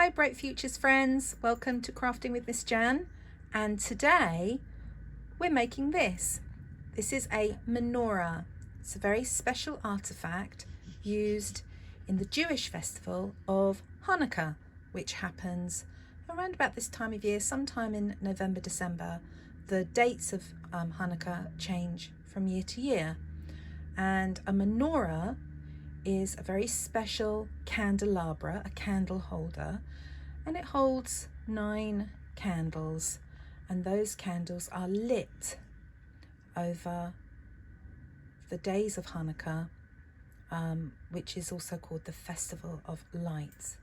Hi Bright Futures friends, welcome to Crafting with Miss Jan, and today we're making this. This is a menorah. It's a very special artifact used in the Jewish festival of Hanukkah, which happens around about this time of year, sometime in November, December. The dates of Hanukkah change from year to year, and a menorah is a very special candelabra, a candle holder, and it holds 9 candles, and those candles are lit over the days of Hanukkah, which is also called the Festival of Lights.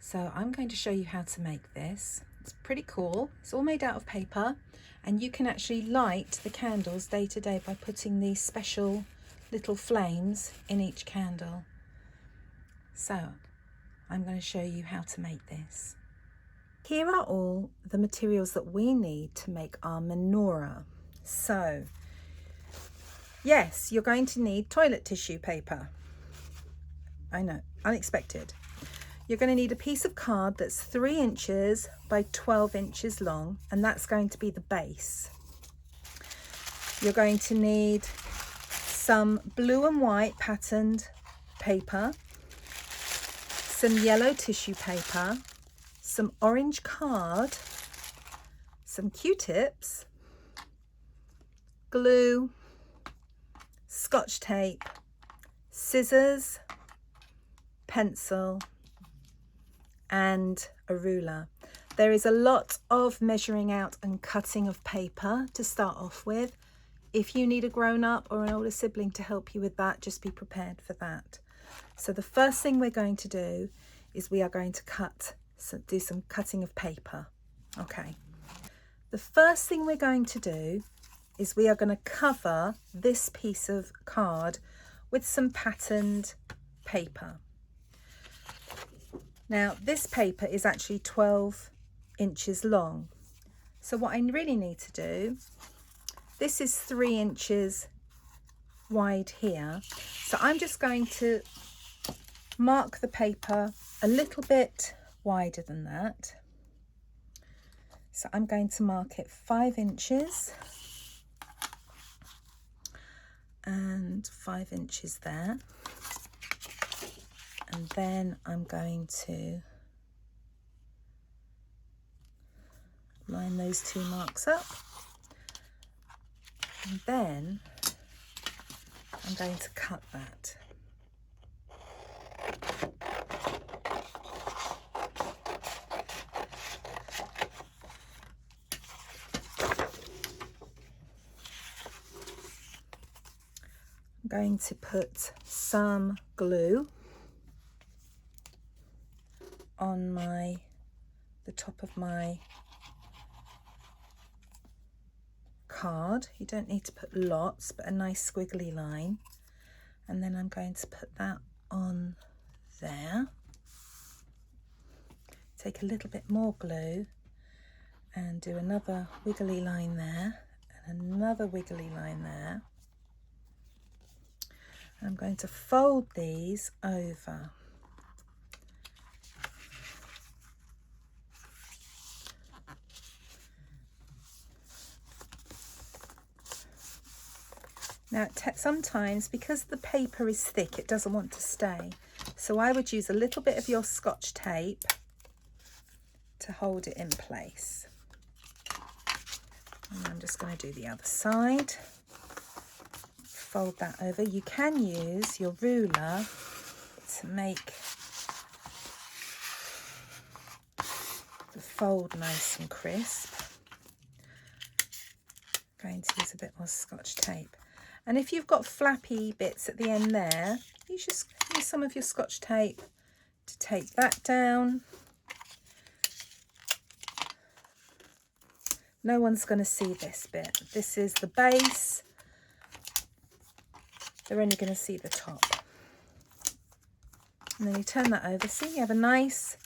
So I'm going to show you how to make this. It's pretty cool. It's all made out of paper, and you can actually light the candles day to day by putting these special little flames in each candle. So I'm going to show you how to make this. Here are all the materials that we need to make our menorah. So yes, you're going to need toilet tissue paper. I know, unexpected. You're going to need a piece of card that's 3 inches by 12 inches long, and that's going to be the base. You're going to need some blue and white patterned paper, some yellow tissue paper, some orange card, some Q-tips, glue, Scotch tape, scissors, pencil, and a ruler. There is a lot of measuring out and cutting of paper to start off with. If you need a grown-up or an older sibling to help you with that, just be prepared for that. So the first thing we're going to do is we are going to do some cutting of paper. Okay. The first thing we're going to do is we are going to cover this piece of card with some patterned paper. Now this paper is actually 12 inches long. So what I really need to do, this is 3 inches wide here. So I'm just going to mark the paper a little bit wider than that. So I'm going to mark it 5 inches and 5 inches there. And then I'm going to line those 2 marks up. And then I'm going to cut that. I'm going to put some glue on the top of my card. You don't need to put lots, but a nice squiggly line. And then I'm going to put that on there. Take a little bit more glue and do another wiggly line there and another wiggly line there. I'm going to fold these over. Now sometimes, because the paper is thick, it doesn't want to stay. So I would use a little bit of your Scotch tape to hold it in place. And I'm just going to do the other side. Fold that over. You can use your ruler to make the fold nice and crisp. I'm going to use a bit more Scotch tape. And if you've got flappy bits at the end there, you just use some of your Scotch tape to take that down. No one's going to see this bit. This is the base. They're only going to see the top. And then you turn that over. See, you have a nice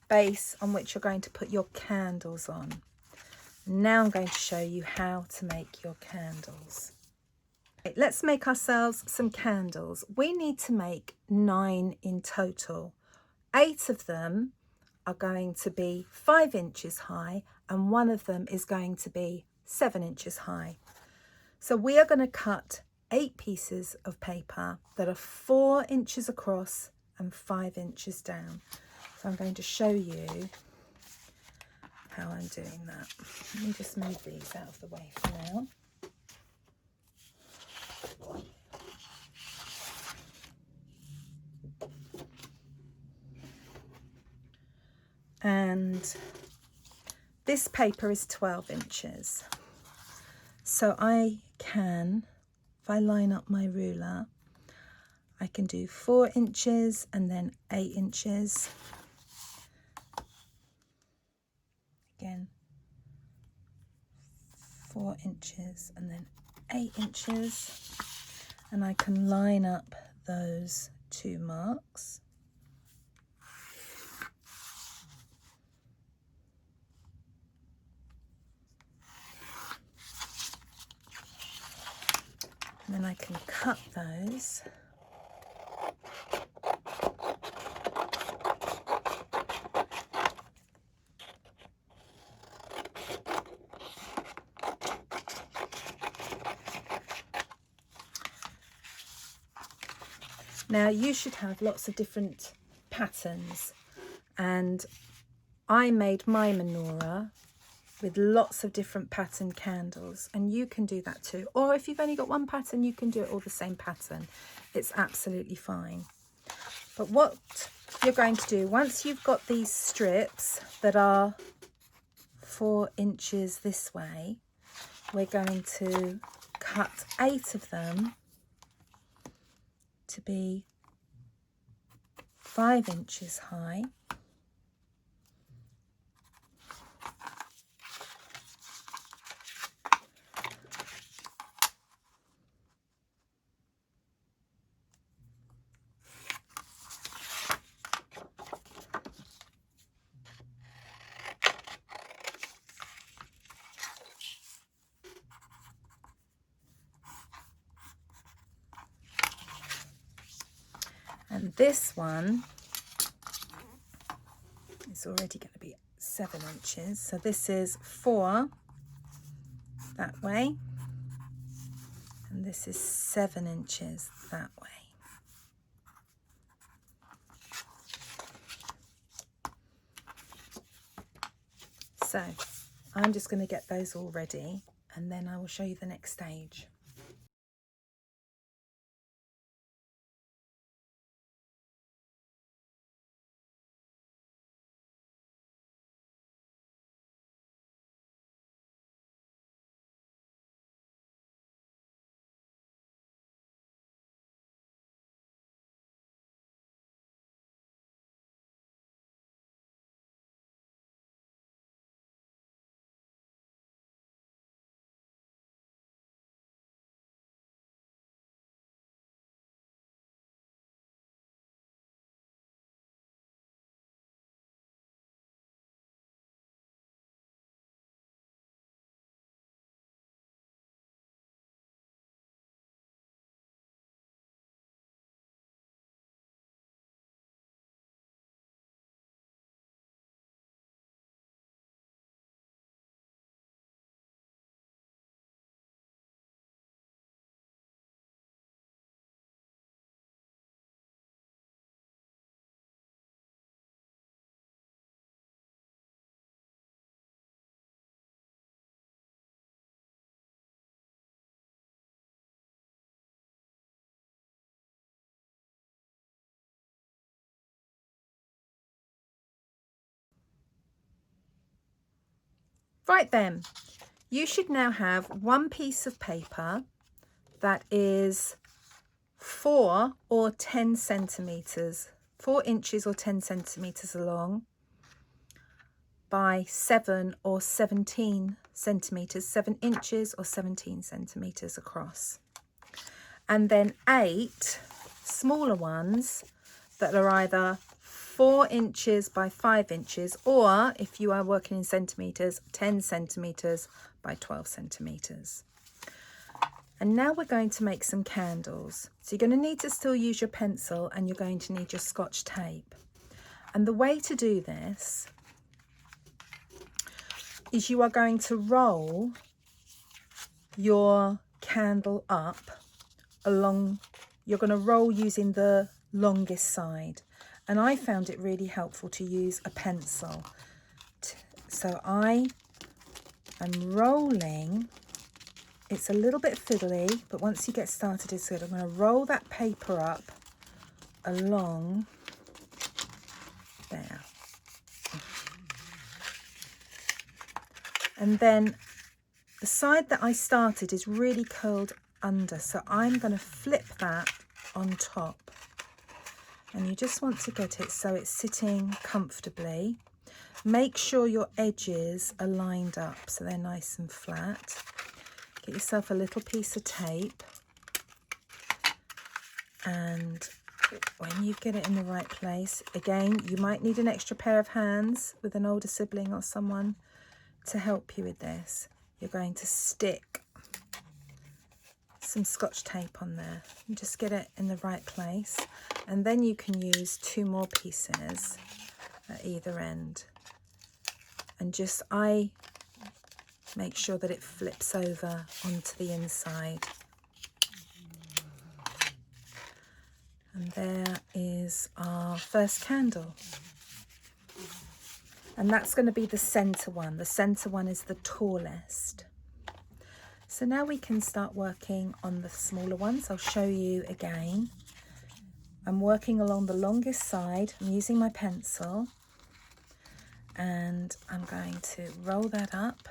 base on which you're going to put your candles on. Now I'm going to show you how to make your candles. Let's make ourselves some candles. We need to make 9 in total. 8 of them are going to be 5 inches high and one of them is going to be 7 inches high. So we are going to cut 8 pieces of paper that are 4 inches across and 5 inches down. So I'm going to show you how I'm doing that. Let me just move these out of the way for now. And this paper is 12 inches. So I can, if I line up my ruler, I can do 4 inches and then 8 inches. Again, 4 inches and then 8 inches. And I can line up those 2 marks. And then I can cut those. Now you should have lots of different patterns, and I made my menorah with lots of different pattern candles, and you can do that too. Or if you've only got one pattern, you can do it all the same pattern. It's absolutely fine. But what you're going to do, once you've got these strips that are 4 inches this way, we're going to cut 8 of them to be 5 inches high. And this one is already going to be 7 inches. So this is 4 that way. And this is 7 inches that way. So I'm just going to get those all ready and then I will show you the next stage. Right then, you should now have one piece of paper that is 4 or 10 centimetres, 4 inches or 10 centimetres long by 7 or 17 centimetres, 7 inches or 17 centimetres across. And then 8 smaller ones that are either 4 inches by 5 inches, or if you are working in centimetres, 10 centimetres by 12 centimetres. And now we're going to make some candles. So you're going to need to still use your pencil and you're going to need your Scotch tape. And the way to do this is you are going to roll your candle up along. You're going to roll using the longest side. And I found it really helpful to use a pencil. So I am rolling. It's a little bit fiddly, but once you get started, it's good. I'm going to roll that paper up along there. And then the side that I started is really curled under, so I'm going to flip that on top. And you just want to get it so it's sitting comfortably. Make sure your edges are lined up so they're nice and flat. Get yourself a little piece of tape, and when you get it in the right place, again, you might need an extra pair of hands with an older sibling or someone to help you with this. You're going to stick some Scotch tape on there and just get it in the right place, and then you can use 2 more pieces at either end, and just I make sure that it flips over onto the inside. And there is our first candle, and that's going to be the center one. The center one is the tallest. So now we can start working on the smaller ones. I'll show you again. I'm working along the longest side. I'm using my pencil, and I'm going to roll that up.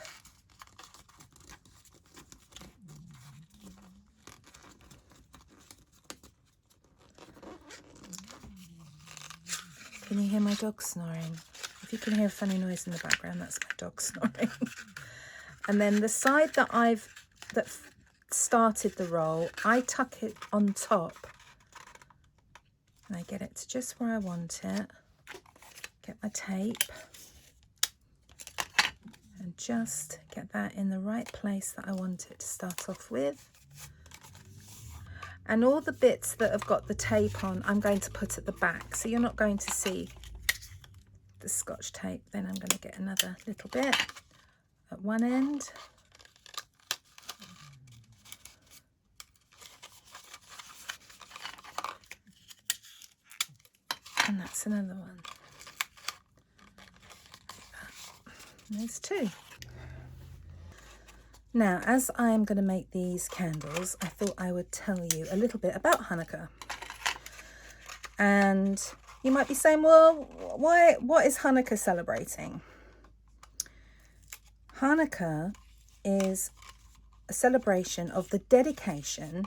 Can you hear my dog snoring? If you can hear a funny noise in the background, that's my dog snoring. And then the side that started the roll, I tuck it on top, and I get it to just where I want it. Get my tape and just get that in the right place that I want it to start off with. And all the bits that have got the tape on, I'm going to put at the back, so you're not going to see the Scotch tape. Then I'm going to get another little bit at one end. And that's another one. There's 2. Now, as I am going to make these candles, I thought I would tell you a little bit about Hanukkah. And you might be saying, well, what is Hanukkah celebrating? Hanukkah is a celebration of the dedication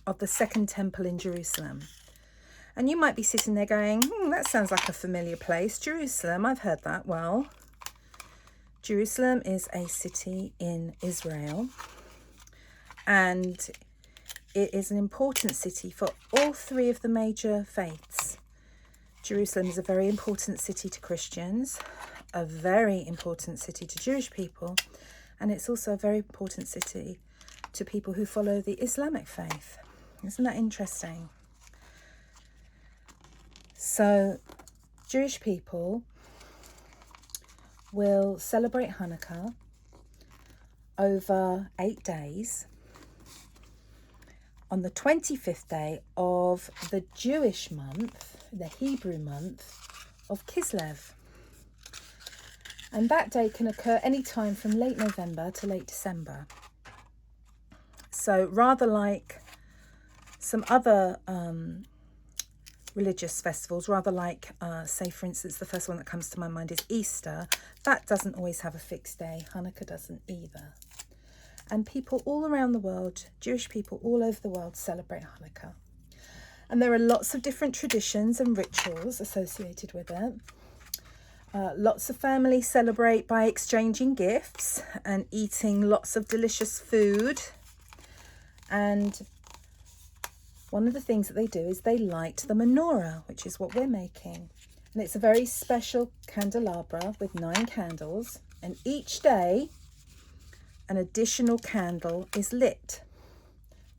of the Second Temple in Jerusalem. And you might be sitting there going, that sounds like a familiar place. Jerusalem, I've heard that. Well, Jerusalem is a city in Israel, and it is an important city for all 3 of the major faiths. Jerusalem is a very important city to Christians, a very important city to Jewish people, and it's also a very important city to people who follow the Islamic faith. Isn't that interesting? So Jewish people will celebrate Hanukkah over 8 days. On the 25th day of the Jewish month, the Hebrew month of Kislev. And that day can occur any time from late November to late December. So rather like some other religious festivals, rather like, say, for instance, the first one that comes to my mind is Easter. That doesn't always have a fixed day. Hanukkah doesn't either. And people all around the world, Jewish people all over the world, celebrate Hanukkah. And there are lots of different traditions and rituals associated with it. Lots of families celebrate by exchanging gifts and eating lots of delicious food. And one of the things that they do is they light the menorah, which is what we're making. And it's a very special candelabra with 9 candles. And each day, an additional candle is lit.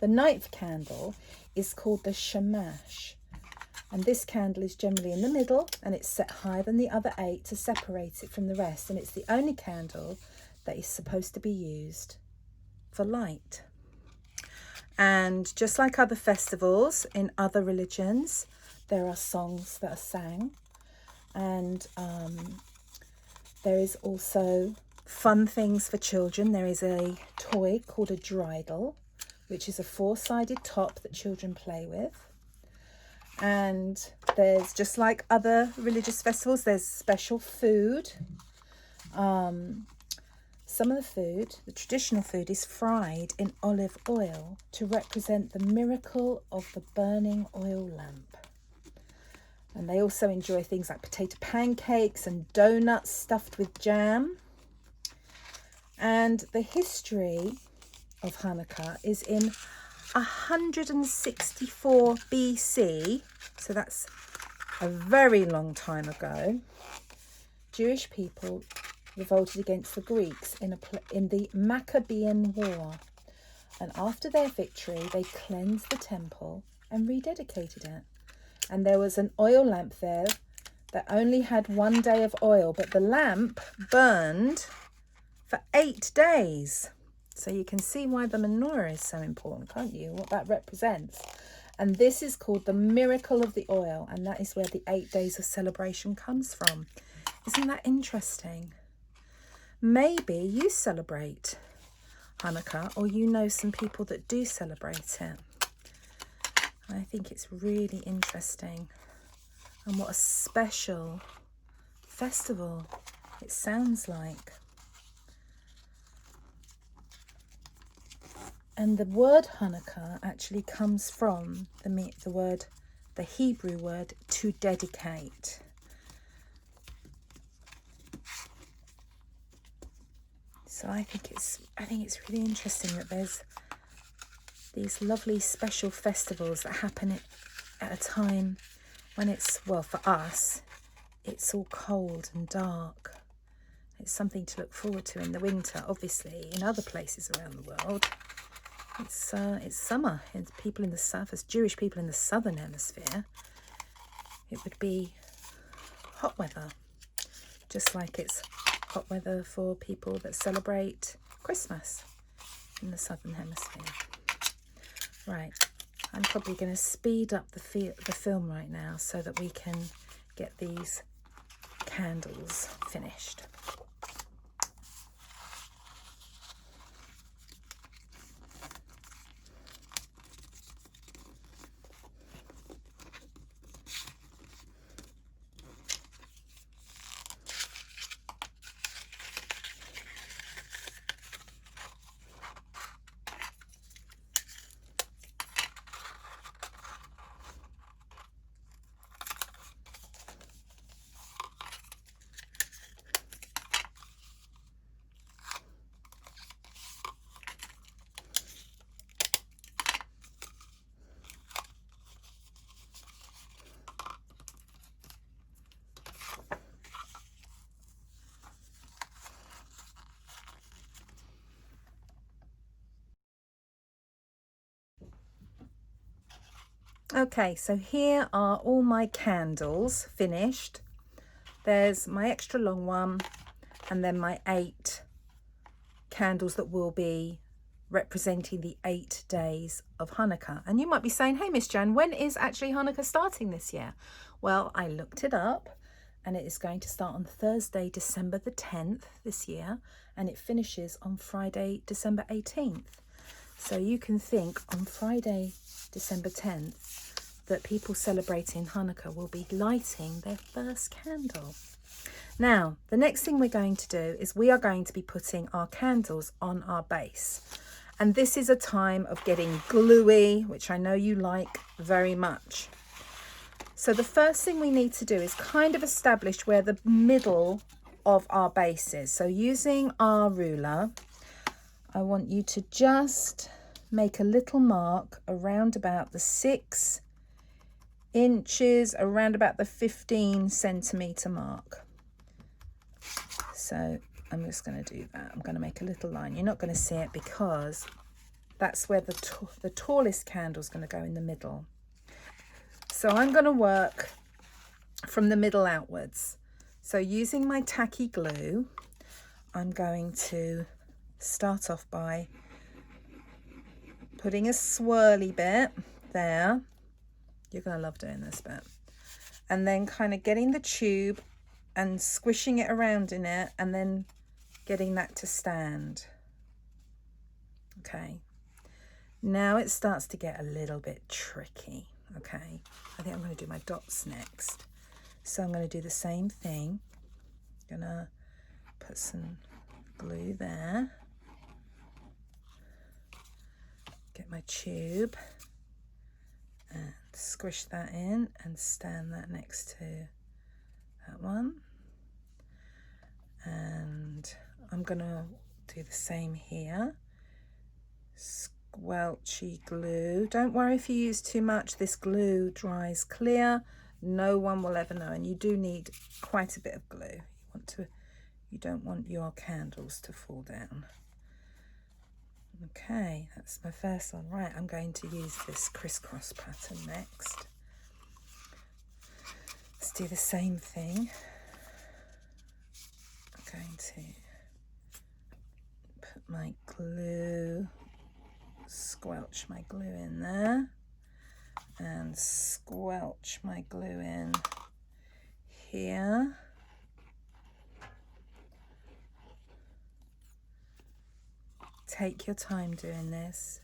The 9th candle is called the shamash. And this candle is generally in the middle, and it's set higher than the other 8 to separate it from the rest. And it's the only candle that is supposed to be used for light. And just like other festivals in other religions, there are songs that are sang. And there is also fun things for children. There is a toy called a dreidel, which is a 4-sided top that children play with. And there's, just like other religious festivals, there's special food. Some of the food, the traditional food, is fried in olive oil to represent the miracle of the burning oil lamp. And they also enjoy things like potato pancakes and donuts stuffed with jam. And the history of Hanukkah is in 164 BC, so that's a very long time ago. Jewish people revolted against the Greeks in the Maccabean War, and after their victory they cleansed the temple and rededicated it. And there was an oil lamp there that only had 1 day of oil, but the lamp burned for 8 days. So you can see why the menorah is so important, can't you? What that represents. And this is called the miracle of the oil, and that is where the 8 days of celebration comes from. Isn't that interesting? Maybe you celebrate Hanukkah, or you know some people that do celebrate it. I think it's really interesting. And what a special festival it sounds like. And the word Hanukkah actually comes from the Hebrew word to dedicate. So I think it's really interesting that there's these lovely special festivals that happen at a time when it's, well, for us, it's all cold and dark. It's something to look forward to in the winter. Obviously, in other places around the world, it's summer. And people in the south, as Jewish people in the southern hemisphere, it would be hot weather, just like it's hot weather for people that celebrate Christmas in the southern hemisphere. Right, I'm probably going to speed up the film right now so that we can get these candles finished. Okay, so here are all my candles finished. There's my extra long one, and then my 8 candles that will be representing the 8 days of Hanukkah. And you might be saying, hey, Miss Jan, when is actually Hanukkah starting this year? Well, I looked it up, and it is going to start on Thursday, December the 10th this year, and it finishes on Friday, December 18th. So you can think on Friday, December 10th, that people celebrating Hanukkah will be lighting their first candle. Now, the next thing we're going to do is we are going to be putting our candles on our base. And this is a time of getting gluey, which I know you like very much. So the first thing we need to do is kind of establish where the middle of our base is. So using our ruler, I want you to just make a little mark around about the 6 inches, around about the 15 centimetre mark. So I'm just going to do that. I'm going to make a little line. You're not going to see it because that's where the tallest candle is going to go in the middle. So I'm going to work from the middle outwards. So using my tacky glue, I'm going to start off by putting a swirly bit there. You're going to love doing this bit. And then kind of getting the tube and squishing it around in it and then getting that to stand. Okay. Now it starts to get a little bit tricky. Okay. I think I'm going to do my dots next. So I'm going to do the same thing. I'm going to put some glue there. Get my tube and squish that in and stand that next to that one. And I'm going to do the same here. Squelchy glue. Don't worry if you use too much. This glue dries clear. No one will ever know. And you do need quite a bit of glue. You don't want your candles to fall down. Okay, that's my first one. Right, I'm going to use this crisscross pattern next. Let's do the same thing. I'm going to put my glue, squelch my glue in there, and squelch my glue in here. Take your time doing this.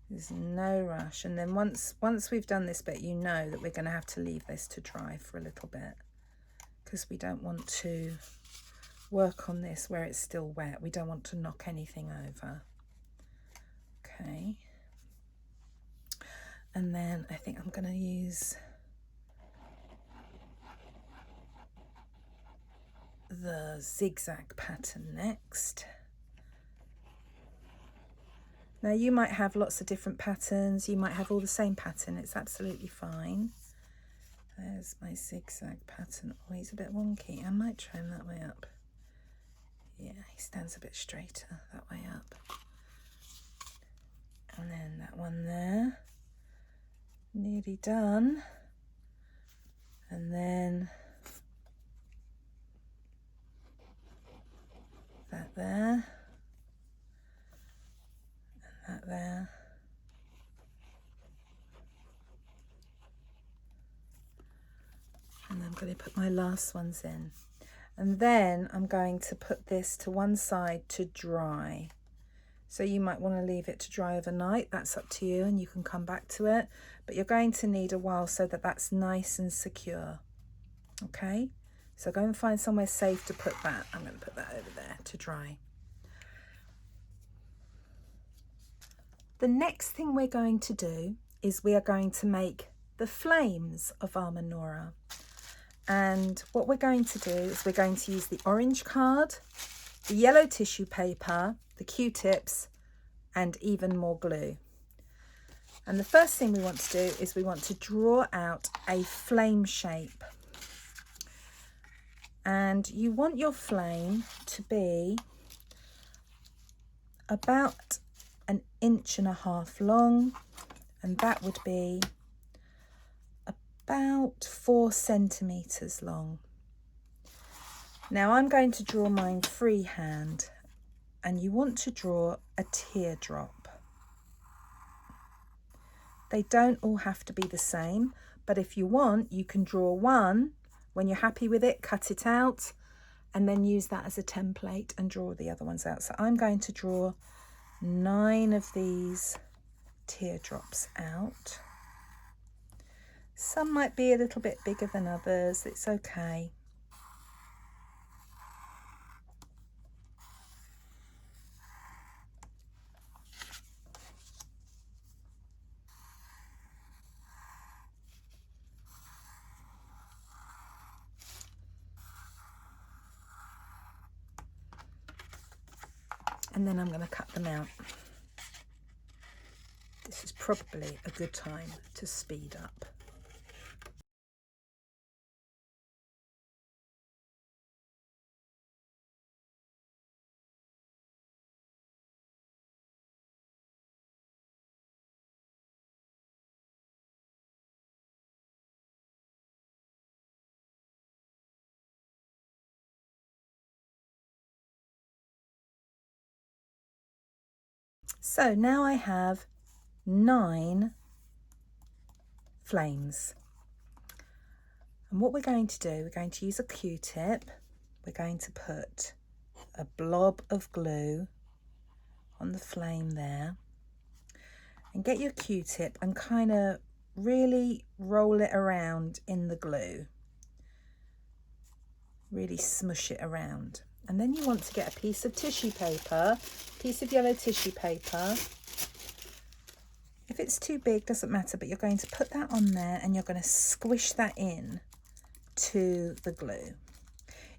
There's no rush. And then once we've done this bit, you know that we're going to have to leave this to dry for a little bit, because we don't want to work on this where it's still wet. We don't want to knock anything over. Okay. And then I think I'm going to use the zigzag pattern next. Now you might have lots of different patterns, you might have all the same pattern, it's absolutely fine. There's my zigzag pattern. Oh, he's a bit wonky. I might try him that way up. Yeah, he stands a bit straighter that way up. And then that one there. Nearly done. And then that there. That there. And I'm going to put my last ones in. And then I'm going to put this to one side to dry. So you might want to leave it to dry overnight. That's up to you and you can come back to it. But you're going to need a while so that that's nice and secure. Okay? So go and find somewhere safe to put that. I'm going to put that over there to dry. The next thing we're going to do is we are going to make the flames of our menorah. And what we're going to do is we're going to use the orange card, the yellow tissue paper, the Q-tips, and even more glue. And the first thing we want to do is we want to draw out a flame shape. And you want your flame to be about 1.5 inches long, and that would be about 4 centimeters long. Now I'm going to draw mine freehand, and you want to draw a teardrop. They don't all have to be the same, but if you want, you can draw one. When you're happy with it, cut it out and then use that as a template and draw the other ones out. So I'm going to draw 9 of these teardrops out. Some might be a little bit bigger than others, it's okay. And then I'm going to cut them out. This is probably a good time to speed up. So now I have 9 flames. And what we're going to do, we're going to use a Q-tip. We're going to put a blob of glue on the flame there. And get your Q-tip and kind of really roll it around in the glue. Really smush it around. And then you want to get a piece of tissue paper, piece of yellow tissue paper. If it's too big, doesn't matter, but you're going to put that on there and you're going to squish that in to the glue.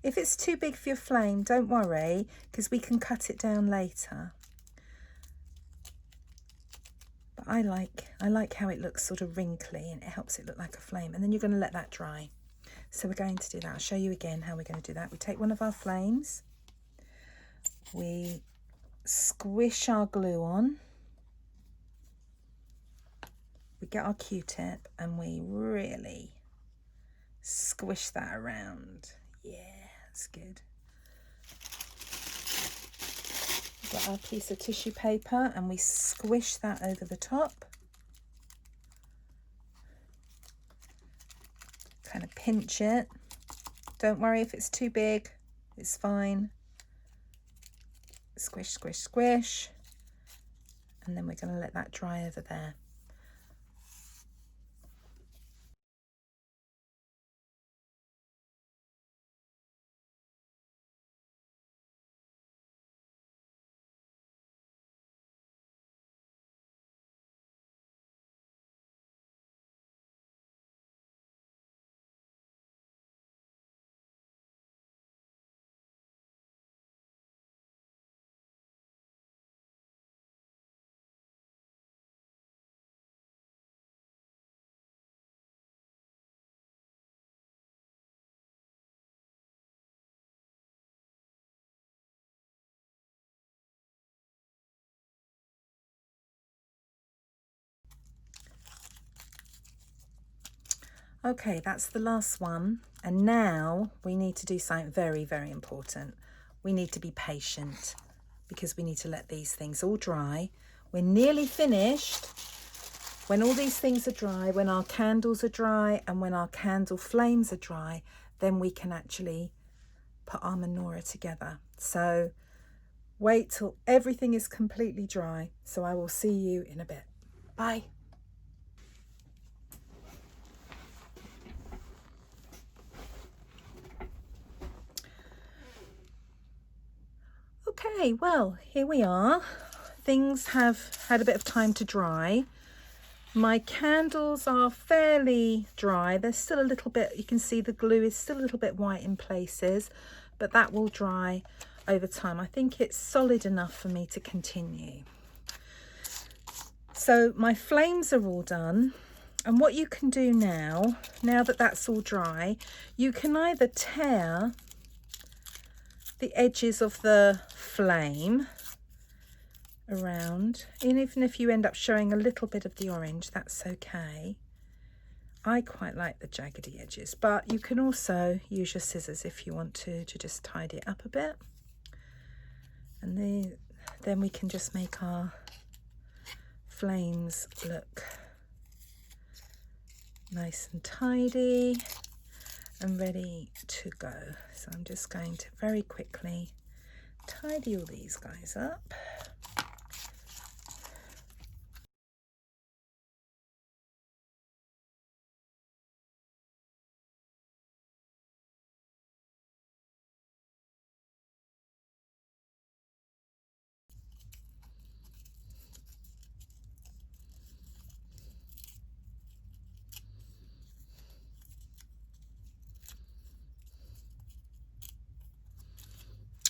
If it's too big for your flame, don't worry, because we can cut it down later. But I like how it looks sort of wrinkly and it helps it look like a flame. And then you're going to let that dry. So we're going to do that. I'll show you again how we're going to do that. We take one of our flames, we squish our glue on, we get our Q-tip and we really squish that around. Yeah, that's good. We get our piece of tissue paper and we squish that over the top. Kind of pinch it. Don't worry if it's too big, it's fine. Squish, squish, squish. And then we're going to let that dry over there. Okay, that's the last one. And now we need to do something very, very important. We need to be patient because we need to let these things all dry. We're nearly finished. When all these things are dry, when our candles are dry and when our candle flames are dry, then we can actually put our menorah together. So wait till everything is completely dry. So I will see you in a bit. Bye. Okay, well, here we are. Things have had a bit of time to dry. My candles are fairly dry. They're still a little bit, you can see the glue is still a little bit white in places, but that will dry over time. I think it's solid enough for me to continue. So my flames are all done. And what you can do now that that's all dry, you can either tear the edges of the flame around, and even if you end up showing a little bit of the orange, that's okay. I quite like the jaggedy edges, but you can also use your scissors if you want to just tidy it up a bit. And then we can just make our flames look nice and tidy and ready to go. So I'm just going to very quickly tidy all these guys up.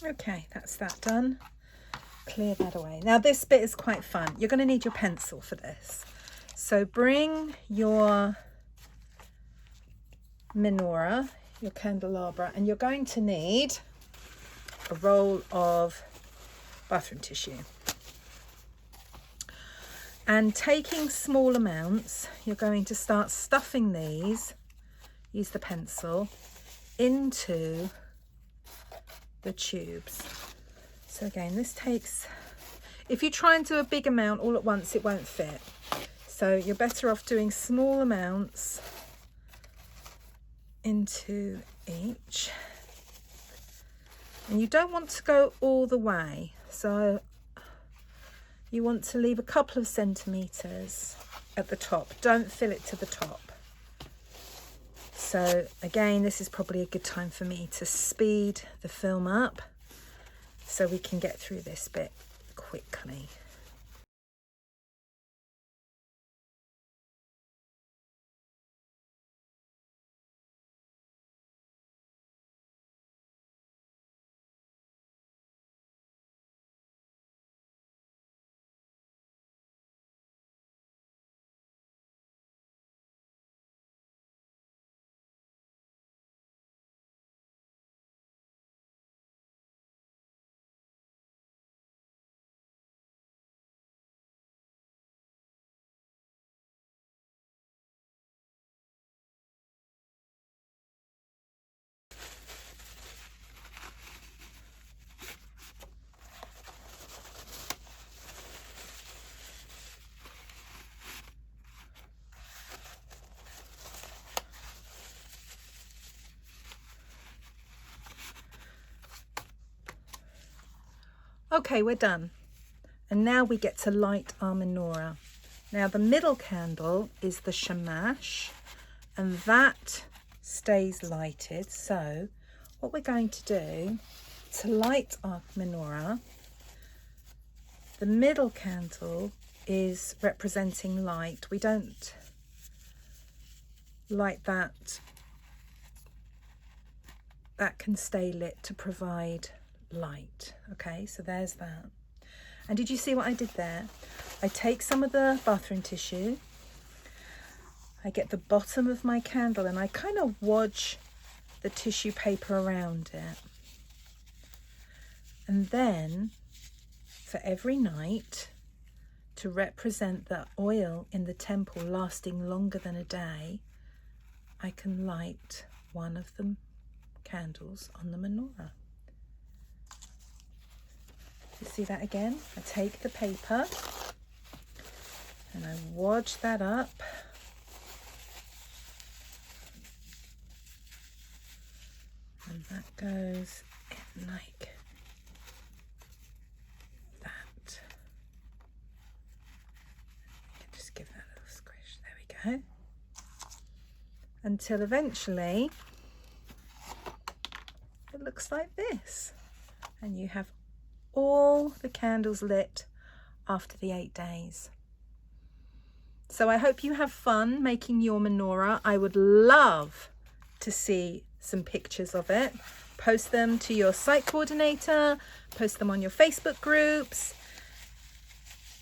Okay, that's that done. Clear that away. Now this bit is quite fun. You're going to need your pencil for this. So bring your menorah, your candelabra, and you're going to need a roll of bathroom tissue. And taking small amounts, you're going to start stuffing these, use the pencil, into the tubes. So again, this takes, If you try and do a big amount all at once, it won't fit. So you're better off doing small amounts into each. And you don't want to go all the way. So you want to leave a couple of centimetres at the top. Don't fill it to the top. So again, this is probably a good time for me to speed the film up so we can get through this bit quickly. Okay, we're done. And now we get to light our menorah. Now the middle candle is the shamash, and that stays lighted. So what we're going to do to light our menorah, the middle candle is representing light. We don't light that. That can stay lit to provide light. Okay, so there's that. And did you see what I did there? I take some of the bathroom tissue, I get the bottom of my candle and I kind of wodge the tissue paper around it. And then for every night, to represent the oil in the temple lasting longer than a day, I can light one of the candles on the menorah. You see that again? I take the paper and I wodge that up. And that goes in like that. Just give that a little squish. There we go. Until eventually it looks like this. And you have all the candles lit after the 8 days. So I hope you have fun making your menorah. I would love to see some pictures of it. Post them to your site coordinator, post them on your Facebook groups.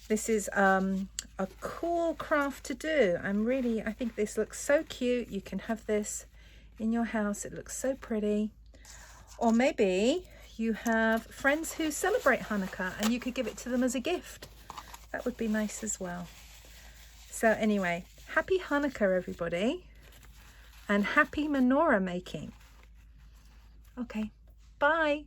This is a cool craft to do. I think this looks so cute. You can have this in your house. It looks so pretty. Or maybe you have friends who celebrate Hanukkah and you could give it to them as a gift. That would be nice as well. So anyway, happy Hanukkah, everybody, and happy menorah making. Okay, bye.